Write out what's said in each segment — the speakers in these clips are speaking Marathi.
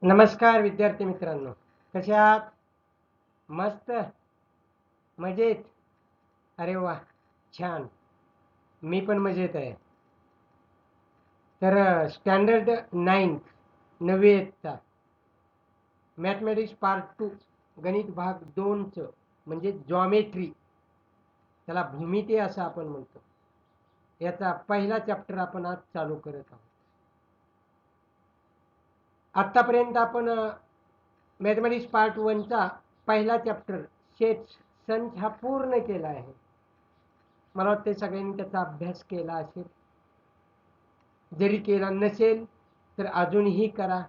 नमस्कार विद्यार्थी मित्रांनो, कसे आहात? मस्त, मजेत. अरे वा, छान. मी पण मजेत आहे. तर स्टँडर्ड 9th 9वी मॅथमॅटिक्स पार्ट 2 गणित भाग 2चं म्हणजे जॉमेट्री, त्याला भूमिती असं आपण म्हणतो. याचा पहिला चॅप्टर आपण आज चालू करत आहोत. आतापर्यंत आपण मॅथमॅटिक्स पार्ट 1चा पहिला चॅप्टर शेप्स संच हा पूर्ण केला आहे. मला वाटते सगळ्यांनी त्याचा अभ्यास केला असेल. जरी केला नसेल तर अजूनही करा.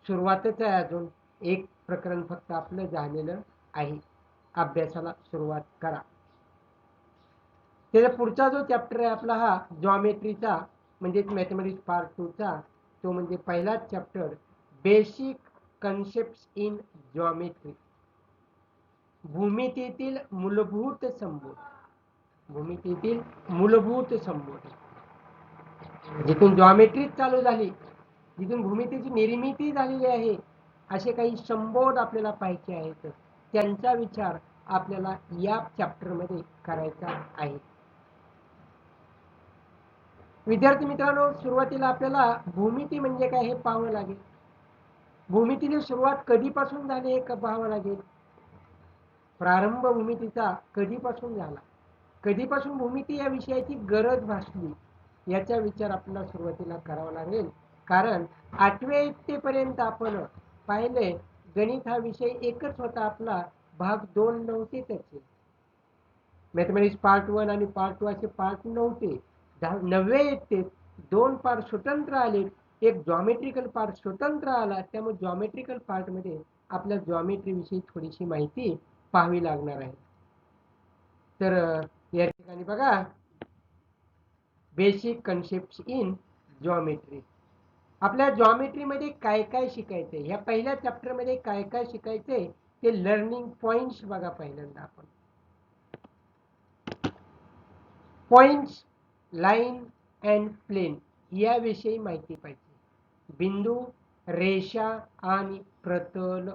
सुरुवातच आहे, अजून एक प्रकरण फक्त आपलं झालेलं आहे. अभ्यासाला सुरुवात करा. त्याचा पुढचा जो चॅप्टर आहे आपला हा जॉमेट्रीचा म्हणजे मॅथमॅटिक्स पार्ट 2चा, तो म्हणजे पहिला chapter basic concepts in geometry, भूमितीतील मूलभूत संबोध. भूमितीतील मूलभूत संबोध, जिथून जॉमेट्री चालू झाली, जिथून भूमितीची निर्मिती झालेली आहे, असे काही संबोध आपल्याला पाहायचे आहेत. त्यांचा विचार आपल्याला या चॅप्टरमध्ये करायचा आहे. विद्यार्थी मित्रांनो, सुरुवातीला आपल्याला भूमिती म्हणजे काय हे पाहावं लागेल. भूमितीची सुरुवात कधीपासून झाली हे पाहावं लागेल. प्रारंभ भूमितीचा कधीपासून झाला, कधीपासून भूमिती या विषयाची गरज भासली, याचा विचार आपल्याला सुरुवातीला करावा लागेल. कारण 8व्या इयत्तेपर्यंत आपण पाहिले गणित हा विषय एकच होता आपला, भाग 2 नव्हते त्याचे. मॅथमॅटिक्स पार्ट 1 आणि पार्ट 2 असे पार्ट नव्हते. 9व्या इयत्तेत 2 पार्ट स्वतंत्र आले, एक जॉमेट्रिकल पार्ट स्वतंत्र आला. त्यामुळे जॉमेट्रिकल पार्टमध्ये आपल्या जॉमेट्री विषयी थोडीशी माहिती पाहावी लागणार आहे. तर या ठिकाणी बघा, बेसिक कन्सेप्ट्स इन जॉमेट्री. आपल्या जॉमेट्रीमध्ये काय काय शिकायचंय, ह्या पहिल्या चॅप्टरमध्ये काय काय शिकायचंय ते लर्निंग पॉइंट्स बघा. पहिल्यांदा आपण पॉइंट्स, लाईन अँड प्लेन याविषयी माहिती पाहिजे. बिंदू, रेषा आणि प्रतल.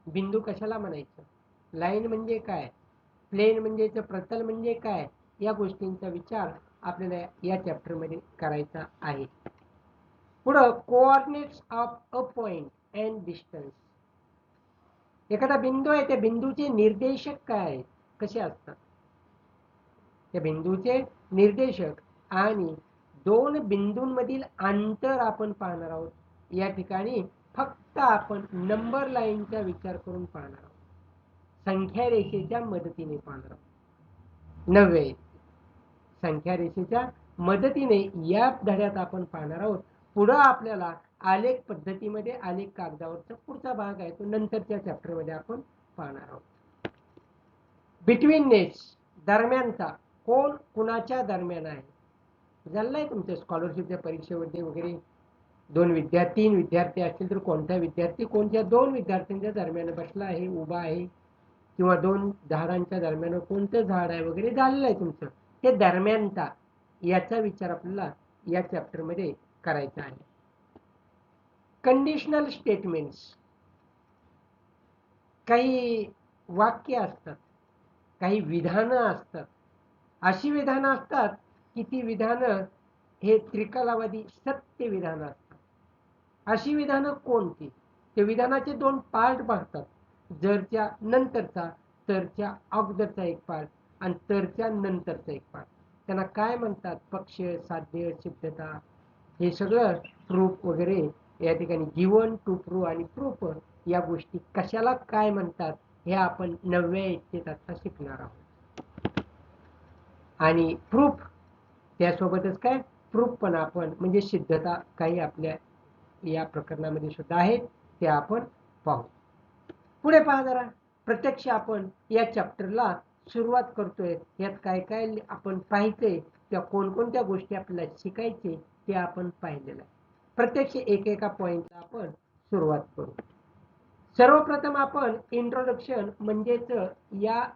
बिंदू कशाला म्हणायचं, लाईन म्हणजे काय, प्लेन म्हणजे प्रतल म्हणजे काय, या गोष्टींचा विचार आपल्याला या चॅप्टरमध्ये करायचा आहे. पुढं coordinates of a point and distance. एखादा बिंदू आहे, त्या बिंदूचे निर्देशक काय आहेत, कसे असतात, त्या बिंदूचे निर्देशक आणि दोन बिंदूंमधील अंतर आपण पाहणार आहोत. या ठिकाणी फक्त आपण नंबर लाईनचा विचार करून पाहणार आहोत, संख्या रेषेच्या मदतीने पाहणार आहोत. 9व्या संख्या रेषेच्या मदतीने या धड्यात आपण पाहणार आहोत. पुढे आपल्याला आलेख पद्धतीमध्ये आलेख कागदावरचा पुढचा भाग आहे, तो नंतरच्या चॅप्टरमध्ये आपण पाहणार आहोत. बिटवीननेस, दरम्यानचा, कोण कुणाच्या दरम्यान आहे. झालंय तुमच्या स्कॉलरशिपच्या परीक्षेमध्ये वगैरे 2 विद्यार्थी 3 विद्यार्थी असतील तर कोणता विद्यार्थी कोणत्या 2 विद्यार्थ्यांच्या दरम्यान बसला आहे, उभा आहे, किंवा 2 झाडांच्या दरम्यान कोणतं झाड आहे वगैरे झालेलं आहे तुमचं, हे दरम्यानचा, याचा विचार आपल्याला या चॅप्टरमध्ये करायचा आहे. कंडिशनल स्टेटमेंट्स, काही वाक्य असतात, काही विधानं असतात. अशी विधानं असतात की ती विधानं हे त्रिकालावादी सत्य विधानं असतात. अशी विधानं कोणती, ते विधानाचे 2 पार्ट बघतात, जरच्या नंतरचा, तरच्या अगोदरचा एक पार्ट आणि तरच्या नंतरचा एक पार्ट. त्यांना काय म्हणतात, पक्ष, साध्य, सिद्धता, हे सगळं प्रूफ वगैरे या ठिकाणी गिवन, टू प्रूव्ह आणि प्रूफ या गोष्टी कशाला काय म्हणतात हे आपण 9व्या इयत्तेत आता शिकणार आहोत. आणि प्रूफ त्यासोबतच काय प्रूफ पण आपण म्हणजे सिद्धता काही आपल्या या प्रकरणामध्ये सुद्धा आहेत, ते आपण पाहू. पुढे पहा जरा, प्रत्यक्ष आपण या चॅप्टरला सुरुवात करतोय. यात काय काय आपण पाहायचंय, त्या कोणकोणत्या गोष्टी आपल्याला शिकायचे ते आपण पाहिलेलं आहे. प्रत्यक्ष एकेका पॉइंटला आपण सुरुवात करू. सर्वप्रथम आपण इंट्रोडक्शन म्हणजेच या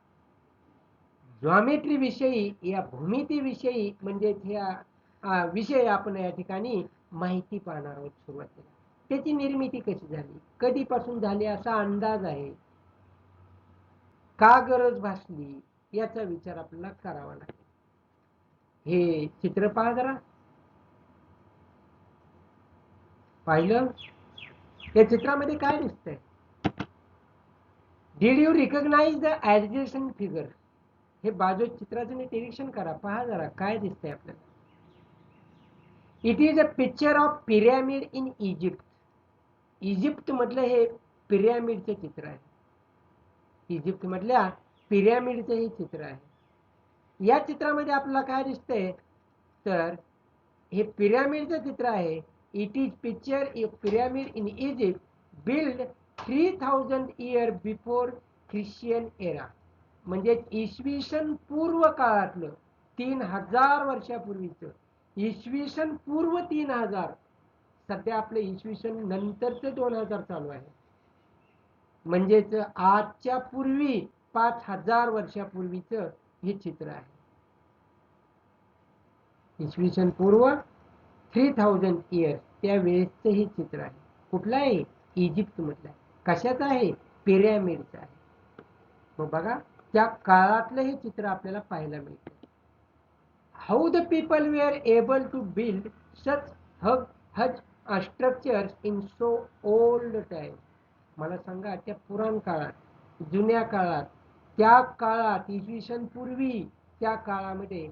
जॉमेट्री विषयी, या भूमिती विषयी म्हणजे ह्या विषय आपण या ठिकाणी माहिती पाहणार आहोत सुरुवातीला. त्याची निर्मिती कशी झाली, कधीपासून झाली असा अंदाज आहे, का गरज भासली, याचा विचार आपल्याला करावा लागेल. हे चित्र पहा जरा. पाहिलं? या चित्रामध्ये काय दिसतंय? Did you recognise the adjacent figure? हे बाजू चित्राचं निरीक्षण करा, पहा जरा काय दिसतंय आपल्याला. It is a picture of pyramid in Egypt. Egypt मधलं हे पिरॅमिडचं चित्र आहे. इजिप्त मधल्या पिरॅमिडचं हे चित्र आहे. या चित्रामध्ये आपल्याला काय दिसतंय, तर हे पिरॅमिडचं चित्र आहे. It is picture pyramid in Egypt build 3000 year before Christian era. म्हणजे इसवी सन पूर्व काळातलं, 3000 वर्षापूर्वीचं, इसवी सन पूर्व 3000. सध्या आपलं इसवी सन नंतरचं 2000 चालू आहे. म्हणजेच आजच्या पूर्वी 5000 वर्षापूर्वीचं हे चित्र आहे. इसवी सन पूर्व 3000 इयर्स त्यावेळेसचं हे चित्र आहे. कुठलं आहे? इजिप्त मधलं आहे. कशाचं आहे? पिरॅमिडचं आहे. मग बघा, त्या काळातलं हे चित्र आपल्याला पाहायला मिळतं. How the people were able to build such huge structures in so old time. मला सांगा, त्या पुराण काळात, जुन्या काळात, त्या काळात इसवी सन पूर्वी त्या काळामध्ये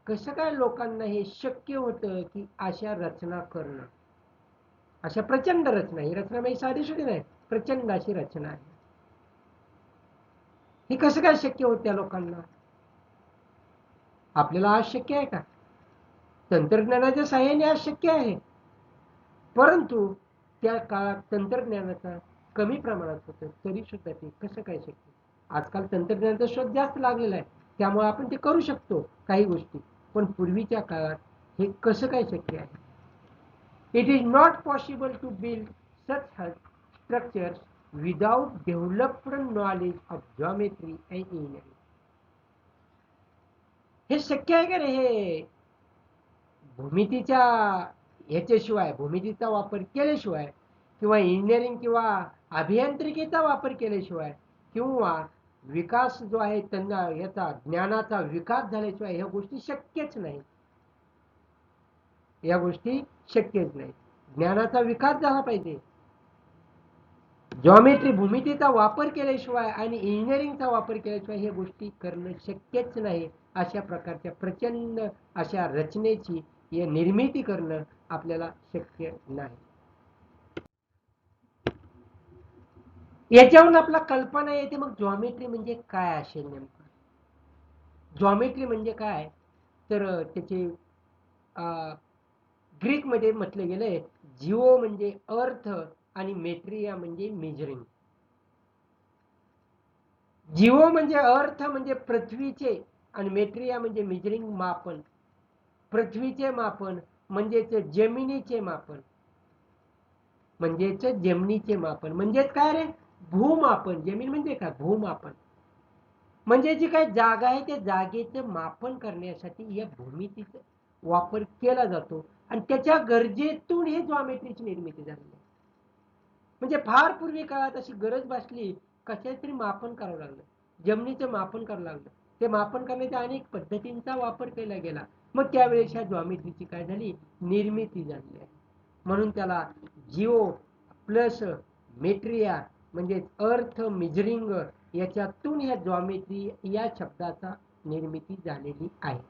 कसं काय लोकांना हे शक्य होतं की अशा रचना करणं, अशा प्रचंड रचना. ही रचना म्हणजे साधीसुधी नाही, प्रचंड अशी रचना आहे. हे कसं काय शक्य होतं त्या लोकांना? आपल्याला आज शक्य आहे का? तंत्रज्ञानाच्या साहाय्याने आज शक्य आहे, परंतु त्या काळात तंत्रज्ञानाचा कमी प्रमाणात होतं, तरी सुद्धा ते कसं काय शक्य? आजकाल तंत्रज्ञानाचा शोध जास्त लागलेला आहे, त्यामुळे आपण ते करू शकतो काही गोष्टी, पण पूर्वीच्या काळात हे कसं काय शक्य आहे? It is not possible to build such structures without developed knowledge of geometry and engineering. हे शक्य आहे का रे? हे भूमितीच्या ह्याच्याशिवाय, भूमितीचा वापर केल्याशिवाय, किंवा इंजिनिअरिंग किंवा अभियांत्रिकीचा वापर केल्याशिवाय, किंवा विकास जो आहे त्यांना याचा ज्ञानाचा विकास झाल्याशिवाय ह्या गोष्टी शक्यच नाही. या गोष्टी शक्यच नाही. ज्ञानाचा विकास झाला पाहिजे. जॉमेट्री भूमितीचा वापर केल्याशिवाय आणि इंजिनिअरिंगचा वापर केल्याशिवाय हे गोष्टी करणं शक्यच नाही. अशा प्रकारच्या प्रचंड अशा रचनेची निर्मिती करणं आपल्याला शक्य नाही. याच्यावरून आपला कल्पना येते, मग जॉमेट्री म्हणजे काय असेल नेमकं? जॉमेट्री म्हणजे काय, तर त्याचे ग्रीक मध्ये म्हटलं गेलंय, जिओ म्हणजे अर्थ आणि मेट्रिया म्हणजे मेजरिंग. जिओ म्हणजे अर्थ म्हणजे पृथ्वीचे, आणि मेट्रिया म्हणजे मेजरिंग मापन. पृथ्वीचे मापन म्हणजेच जमिनीचे मापन, म्हणजेच जमिनीचे मापन म्हणजेच काय रे? भूमापन. जमीन म्हणजे काय? भूमापन. म्हणजे जी काही जागा आहे त्या जागेचं मापन करण्यासाठी या भूमितीचा वापर केला जातो, आणि त्याच्या गरजेतून हे जॉमेट्रीची निर्मिती झाली. म्हणजे फार पूर्वी काळात अशी गरज भासली, कशाच तरी मापन करावं लागलं, जमिनीचं मापन करावं लागलं. ते मापन करण्याच्या अनेक पद्धतींचा वापर केला गेला. मग त्यावेळेस ह्या जॉमेट्रीची काय झाली? निर्मिती झाली आहे. म्हणून त्याला जिओ प्लस मेट्रिया म्हणजे अर्थ मेजरिंग, याच्यातून ह्या जॉमेट्री या शब्दाचा निर्मिती झालेली आहे.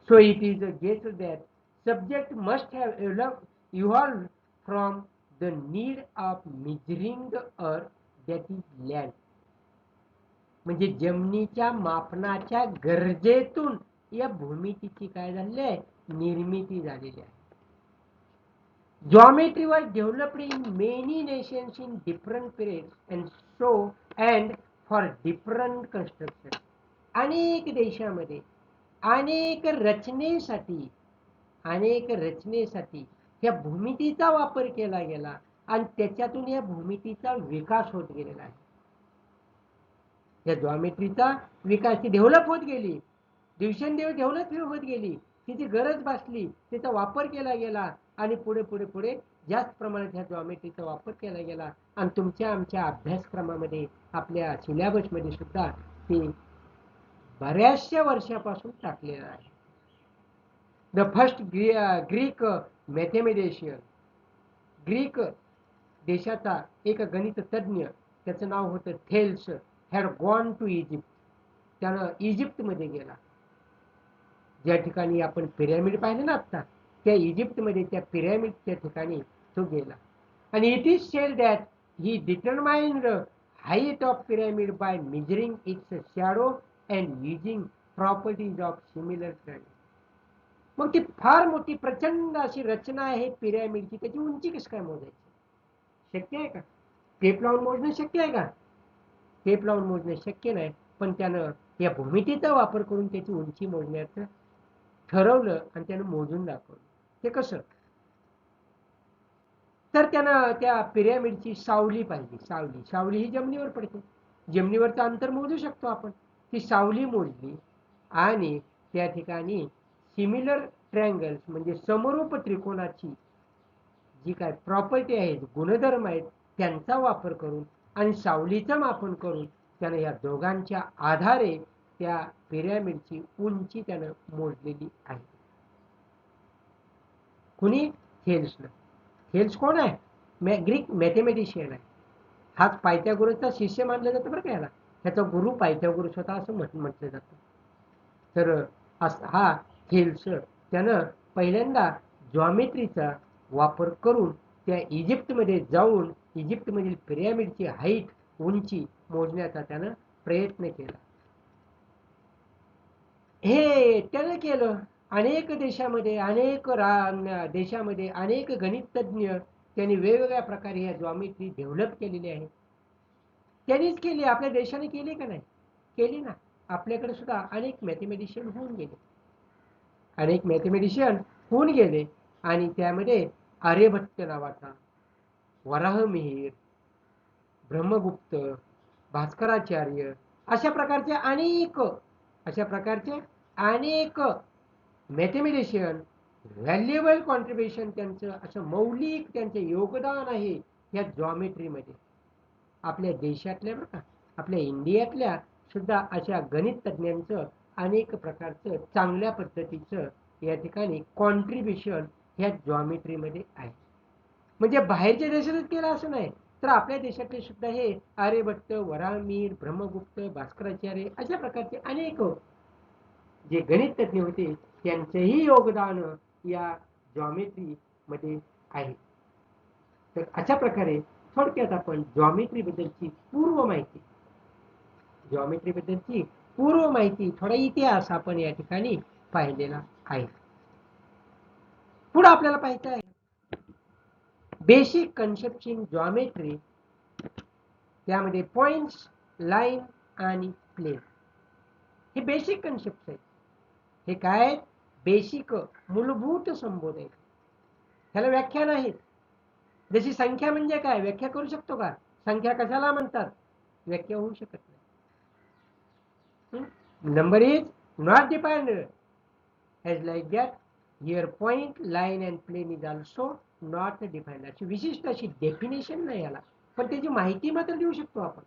So it is a guess that subject must have evolved from the need of measuring the earth, that is land. म्हणजे जमिनीच्या मापनाच्या गरजेतून या भूमितीची काय झालेली आहे? निर्मिती झालेली आहे. Geometry was developed in many nations in different periods and for different construction. अनेक देशामध्ये अनेक रचनेसाठी या भूमितीचा वापर केला गेला, आणि त्याच्यातून या भूमितीचा विकास होत गेलेला आहे. या जॉमेट्रीचा विकास ती डेव्हलप होत गेली, दिवसेंदिवस डेव्हलप होत गेली. तिची गरज भासली, तिचा वापर केला गेला, आणि पुढे पुढे पुढे जास्त प्रमाणात ह्या जॉमेट्रीचा वापर केला गेला आणि तुमच्या आमच्या अभ्यासक्रमामध्ये आपल्या सिलेबसमध्ये सुद्धा ते बऱ्याचशा वर्षापासून टाकलेलं आहे. The first Greek mathematician, Greek देशाचा एक गणित तज्ञ, त्याचं नाव होतं Thales, had gone to Egypt. त्यानं इजिप्तमध्ये गेला. ज्या ठिकाणी आपण पिरॅमिड पाहिले ना आता, त्या इजिप्तमध्ये त्या पिरॅमिडच्या ठिकाणी तो गेला. आणि it is sed that he determined height of pyramid by measuring it's shadow and using properties of similar triangle. मग ती फार मोठी प्रचंड अशी रचना आहे पिरॅमिडची, त्याची उंची कशी काय मोजायची? शक्य आहे का? टेप लावून मोजणं शक्य आहे का? टेप लावून मोजणं शक्य नाही. पण त्यानं या भूमितीचा वापर करून त्याची उंची मोजण्याचं ठरवलं आणि त्यानं मोजून दाखवलं. ते कसं? तर त्यानं त्या पिरॅमिडची सावली पाहिली. सावली ही जमिनीवर पडते. जमिनीवरचं अंतर मोजू शकतो आपण. ती सावली मोजली आणि त्या ठिकाणी सिमिलर ट्रायंगल्स म्हणजे समरूप त्रिकोणाची जी काय प्रॉपर्टी आहे, गुणधर्म आहेत, त्यांचा वापर करून आणि सावलीचं मापन करून त्यानं या दोघांच्या आधारे त्या पिरॅमिडची उंची त्यानं मोजलेली आहे. कुणी? थेल्सनं. थेल्स कोण आहे? ग्रीक मॅथेमॅटिशियन आहे. हाच पायथागोरसचा शिष्य मानलं जातं बरं का याला. त्याचा गुरु पायथागोरस होता असं म्हटलं जातं. तर हा थेल्स त्यानं पहिल्यांदा जॉमेट्रीचा वापर करून त्या इजिप्तमध्ये जाऊन इजिप्तमधील पिरॅमिडची हाईट, उंची मोजण्याचा त्यानं प्रयत्न केला. हे त्यानं केलं. अनेक देशामध्ये अनेक गणितज्ञ त्यांनी वेगवेगळ्या प्रकारे या जॉमेट्री डेव्हलप केलेली आहे. त्यांनीच केली, आपल्या देशाने केली का नाही? केली ना. आपल्याकडे सुद्धा अनेक मॅथेमॅटिशियन होऊन गेले आणि त्यामध्ये आर्यभट्ट नावाचा, वराहमिहिर, ब्रह्मगुप्त, भास्कराचार्य अशा प्रकारचे अनेक मॅथेमॅटिशियन व्हॅल्युएबल कॉन्ट्रीब्युशन त्यांचं असं मौलिक त्यांचे योगदान आहे या जॉमेट्रीमध्ये. आपल्या देशातल्या बरं का, आपल्या इंडियातल्या सुद्धा अशा गणित तज्ञांचं अनेक प्रकारचं चांगल्या पद्धतीचं या ठिकाणी कॉन्ट्रीब्युशन ह्या जॉमेट्रीमध्ये आहे. म्हणजे बाहेरच्या देशातच केलं असं नाही, तर आपल्या देशातले सुद्धा हे आर्यभट्ट, वराहमिहिर, ब्रह्मगुप्त, भास्कराचार्य अशा प्रकारचे अनेक जे गणित तज्ञ होते त्यांचेही योगदान या जॉमेट्रीमध्ये आहे. तर अशा प्रकारे थोडक्यात आपण जॉमेट्रीबद्दलची पूर्व माहिती, थोडा इतिहास आपण या ठिकाणी पाहिलेला आहे. पुढे आपल्याला पाहायचं आहे बेसिक कन्सेप्ट इन जॉमेट्री. त्यामध्ये पॉइंट्स, लाईन आणि प्लेन हे बेसिक कन्सेप्ट आहेत. हे काय? बेसिक मूलभूत संबोधन आहेत. ह्याला व्याख्या नाहीत. जशी संख्या म्हणजे काय, व्याख्या करू शकतो का? संख्या कशाला म्हणतात? व्याख्या होऊ शकत नाही. Number is not defined as like that. Here point, line and plane is also not defined. अशी विशिष्ट अशी डेफिनेशन नाही याला, पण त्याची माहिती मात्र देऊ शकतो आपण.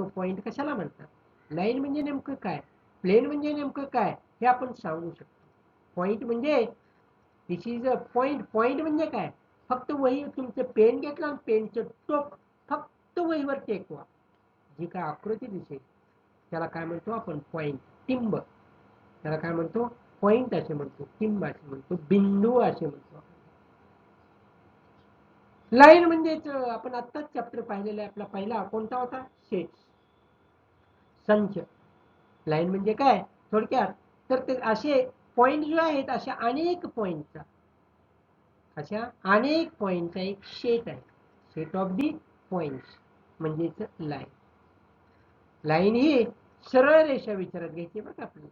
पॉइंट कशाला म्हणतात, लाईन म्हणजे नेमकं काय, प्लेन म्हणजे नेमकं काय हे आपण सांगू शकतो. पॉइंट म्हणजे दिस इज अ पॉइंट. पॉइंट म्हणजे काय? फक्त वही तुमचं पेन घेतलं आणि पेनचं टोक फक्त वहीवर टेकवा, जी काय आकृती दिसेल त्याला काय म्हणतो आपण? पॉइंट. टिंब. त्याला काय म्हणतो? पॉइंट असे म्हणतो, टिंब असे म्हणतो, बिंदू असे म्हणतो. लाईन म्हणजेच आपण आत्ताच चॅप्टर पाहिलेला आहे, आपला पहिला कोणता होता? सेट, संच. लाईन म्हणजे काय थोडक्यात? तर ते असे पॉइंट जो आहेत अशा अनेक पॉइंटचा एक सेट आहे. सेट ऑफ दी पॉइंट्स म्हणजेच लाईन. लाईन ही सरळ रेषा विचारात घ्यायची बघा आपली.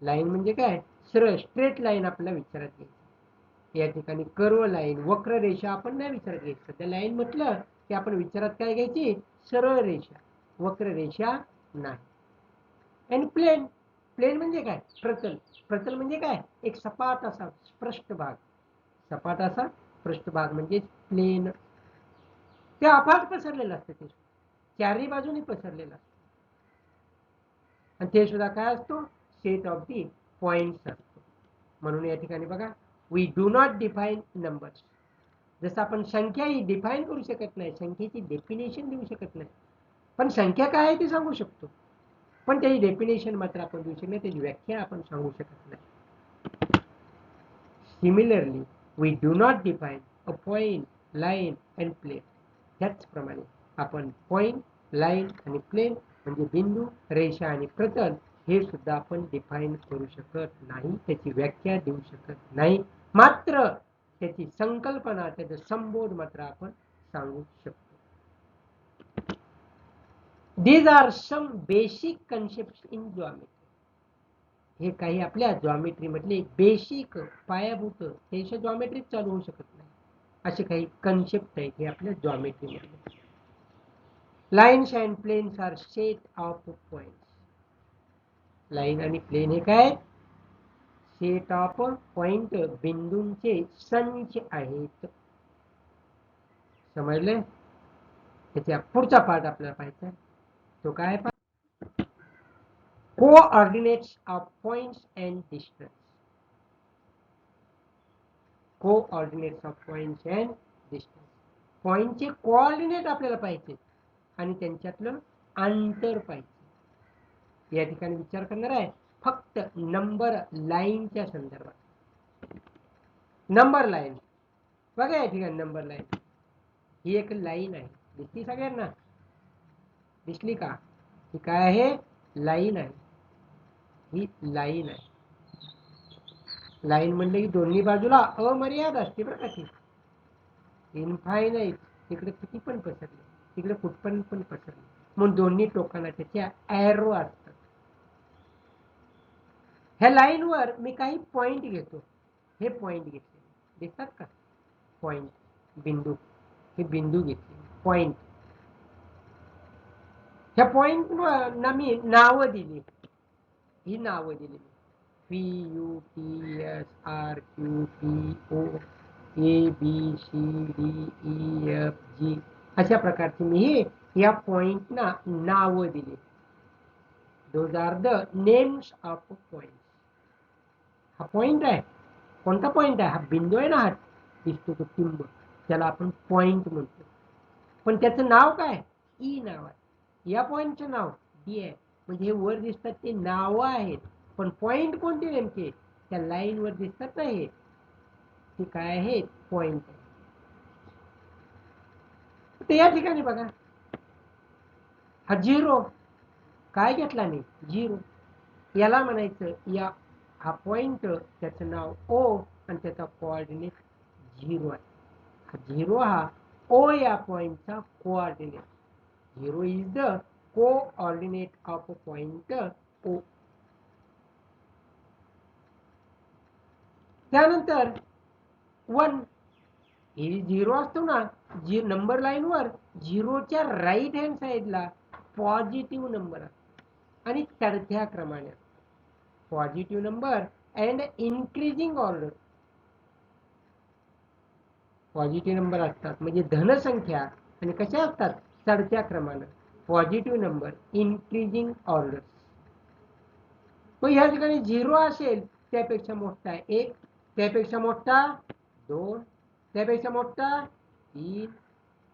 लाईन म्हणजे काय? सरळ स्ट्रेट लाईन आपल्याला विचारात घ्यायची. या ठिकाणी कर्व लाईन, वक्र रेषा आपण नाही विचारात घ्यायचं. त्या लाईन म्हटलं की आपण विचारात काय घ्यायची? सरळ रेषा, वक्र रेषा नाही. आणि प्लेन, प्लेन म्हणजे काय? प्रतल. प्रतल म्हणजे काय? एक सपाट असा पृष्ठभाग. सपाट असा पृष्ठभाग म्हणजे प्लेन. ते अफाट पसरलेलं असतं, ते चारही बाजूनी पसरलेलं असतं. आणि ते सुद्धा काय असतो? सेट ऑफ दी पॉइंट्स असतो. म्हणून या ठिकाणी बघा, we do not define numbers. जसं आपण संख्या ही डिफाईन करू शकत नाही, संख्येची डेफिनेशन देऊ शकत नाही, पण संख्या काय आहे ते सांगू शकतो. पण त्याची डेफिनेशन मात्र आपण देऊ शकत नाही, त्याची व्याख्या आपण सांगू शकत नाही. Similarly we do not define a point, line and plane. त्याचप्रमाणे आपण पॉइंट, लाईन आणि प्लेन म्हणजे बिंदू, रेषा आणि प्रतल हे सुद्धा आपण डिफाईन करू शकत नाही, त्याची व्याख्या देऊ शकत नाही. मात्र त्याची संकल्पना, त्याचा संबोध मात्र आपण सांगू शकतो. These are some basic concepts in geometry. हे काही आपल्या जॉमेट्री मधले बेसिक, पायाभूत, हे जॉमेट्रीत चालू होऊ शकत नाही असे काही कन्सेप्ट आहेत हे आपल्या जॉमेट्री मध्ये. Lines and planes are set of points. Line आणि प्लेन हे काय? सेट ऑफ पॉइंट, बिंदूंचे संच आहेत. समजले? त्याच्या पुढचा पार्ट आपल्याला पाहायचा, तो काय? Coordinates of points and distance. Coordinates of points and distance. पॉइंटचे कोऑर्डिनेट आपल्याला पाहिजे आणि त्यांच्यातलं अंतर पाहिजे. या ठिकाणी विचार करणार आहे फक्त नंबर लाईनच्या संदर्भात. नंबर लाईन बघा, या ठिकाणी नंबर लाईन ही एक लाईन आहे. दिसली सगळ्यांना? दिसली का? ही काय आहे? लाईन आहे. ही लाईन आहे. लाईन म्हणले की दोन्ही बाजूला अमर्याद असते बरं का, ती इनफायनाईट. तिकडे किती पण पसरले, तिकडे कुठपर्यंत पण पसरले, म्हणून दोन्ही टोकाला त्याच्या ॲरो असतात. ह्या लाईनवर मी काही पॉइंट घेतो. हे पॉइंट घेतले दिसतात का? पॉइंट, बिंदू. हे बिंदू घेतले, पॉइंट. ह्या पॉइंट ना मी नावं दिली. ही नावं दिली, P U P S R Q P O A B C D E F G अशा प्रकारची मी या पॉइंटना नावं दिली. Those are the names of point. हा पॉइंट आहे. कोणता पॉइंट आहे? हा बिंदू आहे ना, हा दिसतो तो टिंब, त्याला आपण पॉइंट म्हणतो. पण त्याचं नाव काय? ई नाव आहे. या पॉइंटचं नाव डी आहे. म्हणजे हे वर दिसतात ते नाव आहेत, पण पॉइंट कोणते नेमके? त्या लाईन वर दिसतात ना, हे ते काय आहे? पॉइंट. तर या ठिकाणी बघा, हा झिरो काय घेतला मी? झिरो. याला म्हणायचं, या हा पॉइंट त्याचं नाव ओ आणि त्याचा कोऑर्डिनेट झिरो आहे. हा झिरो हा ओ या पॉइंटचा coordinate. Zero is the coordinate of point O. त्यानंतर 1 हे झिरो असतो ना, नंबर लाईनवर झिरोच्या राईट हँड साईडला पॉझिटिव्ह नंबर असतो आणि चढत्या क्रमाने. Positive number and increasing order. Positive number असतात म्हणजे धनसंख्या, आणि कशा असतात? चढत्या क्रमानं. Positive number increasing order. मग ह्या ठिकाणी झिरो असेल त्यापेक्षा मोठा आहे 1, त्यापेक्षा मोठा 2, त्यापेक्षा मोठा 3,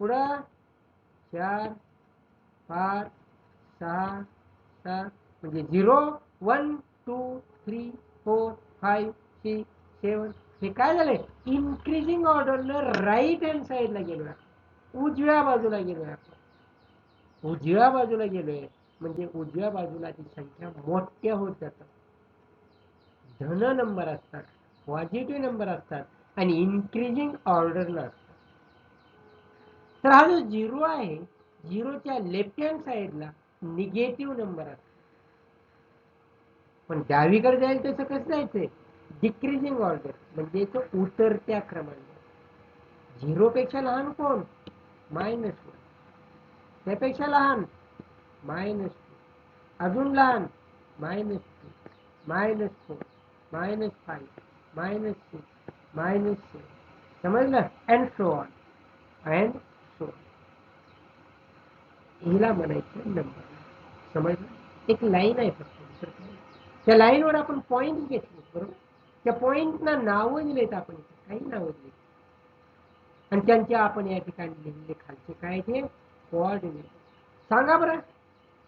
पुढं 4, 5, 6, 7, म्हणजे 0, 1, 2, 3, 4, 5, 6, 7. हे काय झालंय? इन्क्रीजिंग ऑर्डरनं राईट हँड साईडला गेलोय, उजव्या बाजूला गेलोय आपण. उजव्या बाजूला गेलोय म्हणजे उजव्या बाजूला ती संख्या मोठ्या होत जातात. धन नंबर असतात, पॉझिटिव्ह नंबर असतात आणि इन्क्रीजिंग ऑर्डरला असतात. तर हा जो झिरो आहे, झिरोच्या लेफ्ट हँड साईडला निगेटिव्ह नंबर असतात. पण डावीकडे जाईल तसं कसं जायचंय? डिक्रीजिंग ऑर्डर म्हणजे तो उतरत्या क्रमाने. झिरो पेक्षा लहान कोण? -1. त्यापेक्षा लहान -2. अजून लहान -2. -4 -5 -6 -7 समजलं and so on and so हिला म्हणायचं नंबर समजलं एक लाईन आहे फक्त त्या लाईनवर आपण पॉईंट घेतले बरोबर त्या पॉईंटना नावं दिलेत आपण काही नावं दिलेत आणि त्यांच्या आपण या ठिकाणी लिहिलेले खालचे काय ते कोऑर्डिनेट सांगा बरं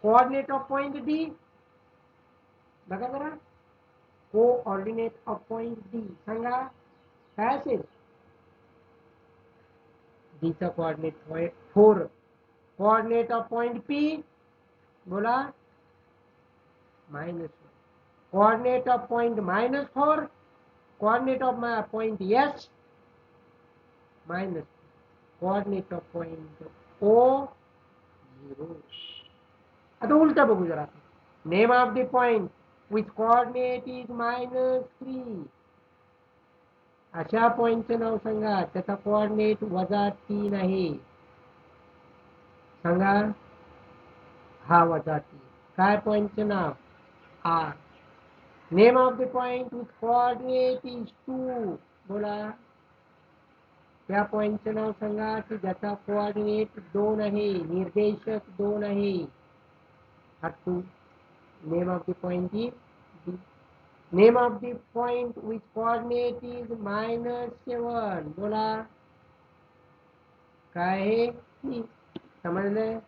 कोऑर्डिनेट ऑफ पॉइंट डी बघा बरं कोऑर्डिनेट ऑफ पॉइंट डी सांगा काय असेल डीचा coordinate 4 coordinate of point P बोला -1 coordinate of point -4 coordinate of point S -, coordinate of point O 0 आता उलटा बघू जरा name of the point with coordinate is -3 अशा पॉइंटचं नाव सांगा त्याचा कोऑर्डिनेट -3 आहे सांगा हा -3 काय पॉइंटचं नाव are name of the point with coordinate is 2 बोला त्या पॉइंटचं नाव सांगा की ज्याचा कोऑर्डिनेट 2 आहे निर्देशक 2 आहे हा 2 name of the point is D name of the point with coordinate is -7 बोला काय आहे समजलं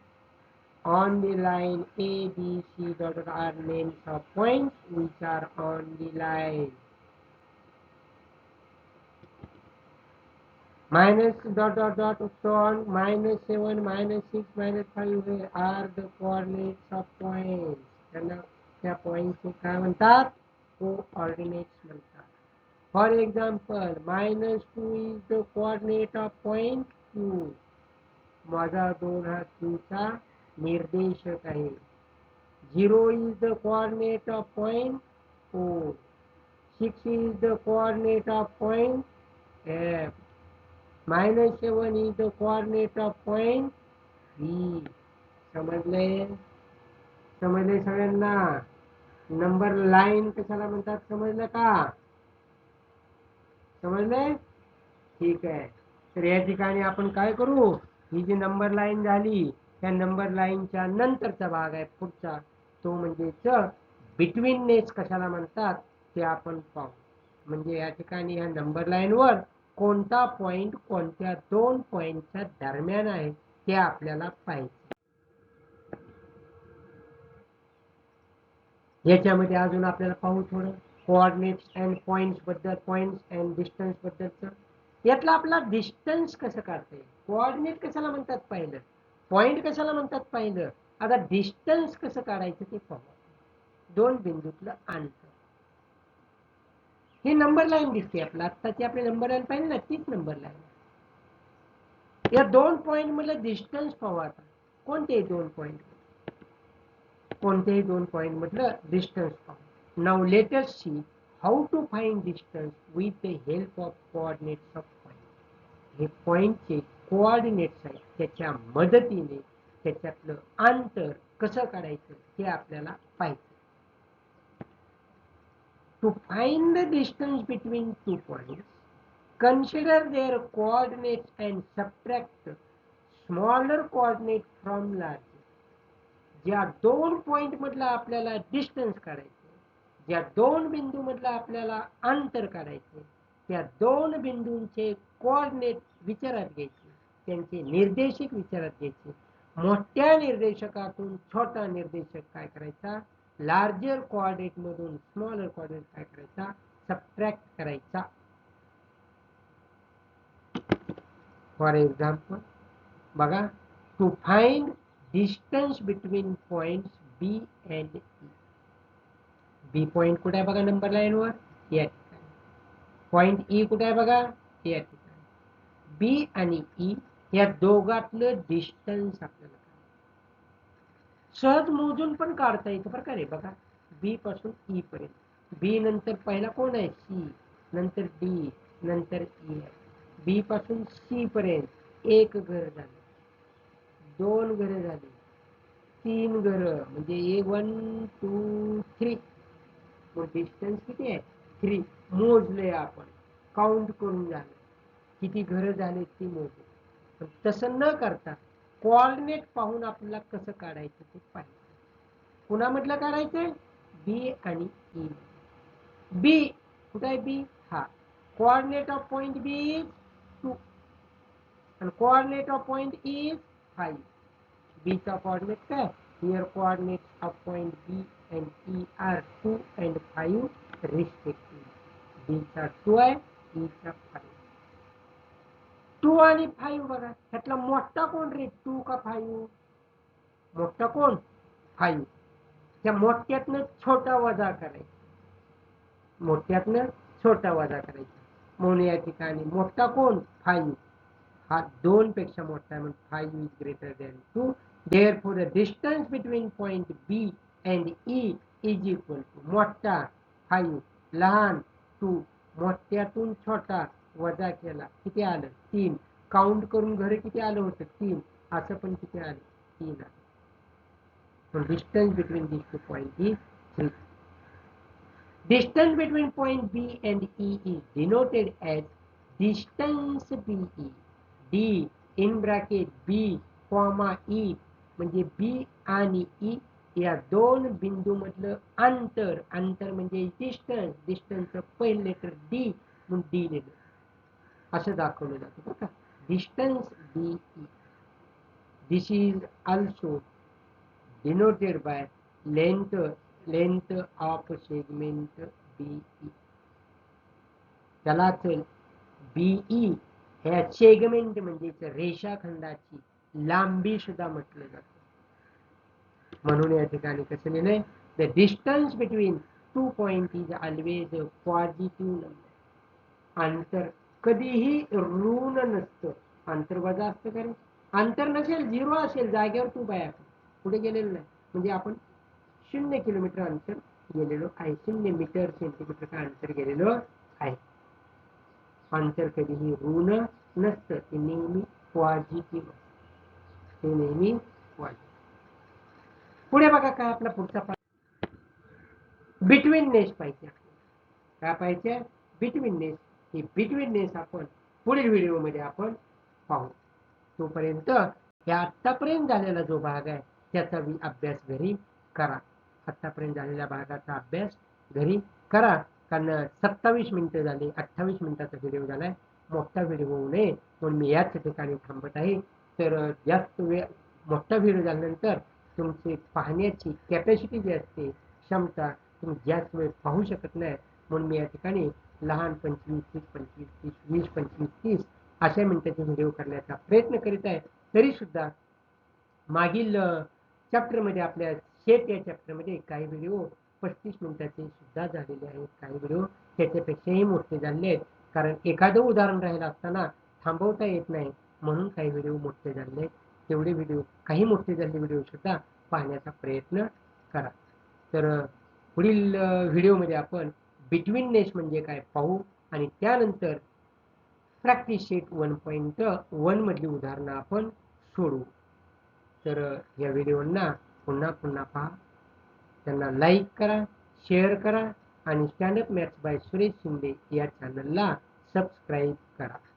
on the line A, B, C dot are names of points which are on the line. Minus dot so on -7 -6 -5 are the coordinates of points. त्यांना त्या पॉइंटचे काय म्हणतात कोऑर्डिनेट्स म्हणतात for example -2 is the coordinate of point Q -2 हा Q चा निर्देशक आहे 0 is the coordinate of point O 6 is the coordinate of point F -7 is the coordinate of point B समजले समजले सगळ्यांना नंबर लाईन कशाला म्हणतात समजलं का समजले ठीक आहे तर या ठिकाणी आपण काय करू ही जी नंबर लाईन झाली त्या नंबर लाईनच्या नंतरचा भाग आहे पुढचा तो म्हणजे बिटवीननेस कशाला म्हणतात ते आपण पाहू म्हणजे या ठिकाणी ह्या नंबर लाईनवर कोणता पॉइंट कोणत्या दोन पॉइंटच्या दरम्यान आहे ते आपल्याला पाहिजे याच्यामध्ये अजून आपल्याला पाहू थोडं कोऑर्डिनेट्स अँड पॉइंट्स बद्दल पॉइंट्स अँड डिस्टन्स बद्दलचं यातला आपला डिस्टन्स कसं काढता येईल कोऑर्डिनेट कशाला म्हणतात पाहिलं पॉइंट कशाला म्हणतात पाहिलं आता डिस्टन्स कसं काढायचं ते पाहू दोन बिंदूतलं अंतर ही नंबर लाईन दिसते आपला आत्ताची आपली नंबर लाईन पाहिजे ना तीच नंबर लाईन या दोन पॉइंट मधलं डिस्टन्स पाहू आता कोणतेही दोन पॉइंट कोणतेही दोन पॉइंट मधलं डिस्टन्स पाहू now let us see how to find distance with the help of coordinates of point हे पॉइंटचे कोऑर्डिनेट्स आहेत त्याच्या मदतीने त्याच्यातलं अंतर कसं काढायचं हे आपल्याला पाहिजे To find the distance between 2 points, consider their coordinates and subtract smaller coordinate from larger. ज्या दोन पॉइंट मधला आपल्याला डिस्टन्स काढायचं ज्या दोन बिंदू मधला आपल्याला अंतर काढायचे त्या दोन बिंदूंचे कोऑर्डिनेट विचारात घ्यायचे त्यांचे निर्देशक विचारात घ्यायचे मोठ्या निर्देशकातून छोटा निर्देशक काय करायचा लार्जर कोऑर्डिनेट मधून स्मॉलर कोऑर्डिनेट काय करायचा सबट्रॅक्ट करायचा फॉर एक्झाम्पल बघा to find distance between points B and E B point कुठे आहे बघा नंबर लाईनवर या ठिकाणी पॉइंट ई कुठे आहे बघा या ठिकाणी बी आणि ई या दोघातलं डिस्टन्स आपल्याला सहज मोजून पण काढता येतं बरं का रे बघा बी पासून ई पर्यंत बी नंतर पहिला कोण आहे सी नंतर डी नंतर ई बी पासून सी पर्यंत एक घर झालं दोन घरे झाली तीन घर म्हणजे 1 2 3 मग डिस्टन्स किती आहे 3 मोजले आपण काउंट करून झालं किती घरं झाले ती मोजले पण तसं न करता कोऑर्डिनेट पाहून आपल्याला कसं काढायचं ते पाहिजे कुणामधलं काढायचंय बी आणि ई बी कुठं आहे बी हा coordinate of point B is 2 and coordinate of point is 5 b चा coordinate काय here coordinates of point b and e are 2 and 5 respectively b चा 2 आहे e चा 5 2 आणि 5 बघा त्यातला मोठा कोण रे 2 का 5 मोठा कोण 5 त्या मोठ्यातनं छोटा वजा करायचा मोठ्यातनं छोटा वजा करायचा म्हणून या ठिकाणी मोठा कोण 5 हा 2 पेक्षा मोठा आहे म्हणजे 5 is greater than 2 therefore the distance between point B and E is equal to मोठा 5 लहान 2 मोठ्यातून छोटा वजा केला किती आलं 3 काउंट करून घरे किती आलं होतं 3 असं पण किती आलं 3 आलं so distance between these 2 points is 3 distance between point B and E is denoted as distance BE D in bracket B comma E म्हणजे B आणि E या दोन बिंदू मधलं अंतर अंतर म्हणजे डिस्टन्स डिस्टन्सचं पहिलं लेटर D म्हणून D लिहिलं असं दाखवलं जातं बरं का distance BE this is also denoted by length of segment BE त्यालाच BE ह्या सेगमेंट म्हणजे रेषाखंडाची लांबी सुद्धा म्हटलं जातं म्हणून या ठिकाणी कसं लिहिलंय the distance between 2 point is always positive number अंतर कधीही ऋण नसतं अंतर वजा असतं कारण अंतर नसेल 0 असेल जागेवर तू बाय आपण पुढे गेलेलं नाही म्हणजे आपण 0 किलोमीटर अंतर गेलेलो आहे 0 मीटर सेंटीमीटर का अंतर गेलेलो आहे अंतर कधीही ऋण नसतं ते नेहमी पॉझिटिव्ह ते नेहमी पॉझिटिव्ह पुढे बघा काय आपला पुढचा बिटवीननेस पाहिजे काय पाहिजे बिटवीननेस हे बिटवीननेस आपण पुढील व्हिडिओमध्ये आपण पाहू तोपर्यंत या आतापर्यंत झालेला जो भाग आहे त्याचा अभ्यास घरी करा आतापर्यंत झालेल्या भागाचा अभ्यास घरी करा कारण 27 मिनिटं झाली 28 मिनिटाचा व्हिडिओ झालाय मोठा व्हिडिओ होऊ नये म्हणून मी याच ठिकाणी थांबत आहे तर जास्त वेळ मोठा व्हिडिओ झाल्यानंतर तुमची पाहण्याची कॅपॅसिटी जी असते क्षमता तुम्ही जास्त वेळ पाहू शकत नाही म्हणून मी या ठिकाणी लहान 25 30 25 30 20 25 30 अशा मिनिटाचे व्हिडिओ करण्याचा प्रयत्न करीत आहे तरी सुद्धा मागील चॅप्टरमध्ये आपल्या शेत या चॅप्टरमध्ये काही व्हिडिओ 35 मिनिटाचे सुद्धा झालेले आहेत काही व्हिडिओ त्याच्यापेक्षाही मोठे झाले आहेत कारण एखादं उदाहरण राहिलं असताना थांबवता येत नाही म्हणून काही व्हिडिओ मोठे झाले आहेत तेवढे व्हिडिओ काही मोठे झालेले व्हिडिओ सुद्धा पाहण्याचा प्रयत्न करा तर पुढील व्हिडिओमध्ये आपण बिटवीननेस म्हणजे काय पाहू आणि त्यानंतर प्रॅक्टिस शीट 1.1 मधली उदाहरणं आपण सोडवू तर या व्हिडिओंना पुन्हा पुन्हा पहा त्यांना लाईक करा शेअर करा आणि stand up maths by Suresh Shinde या चॅनलला सबस्क्राईब करा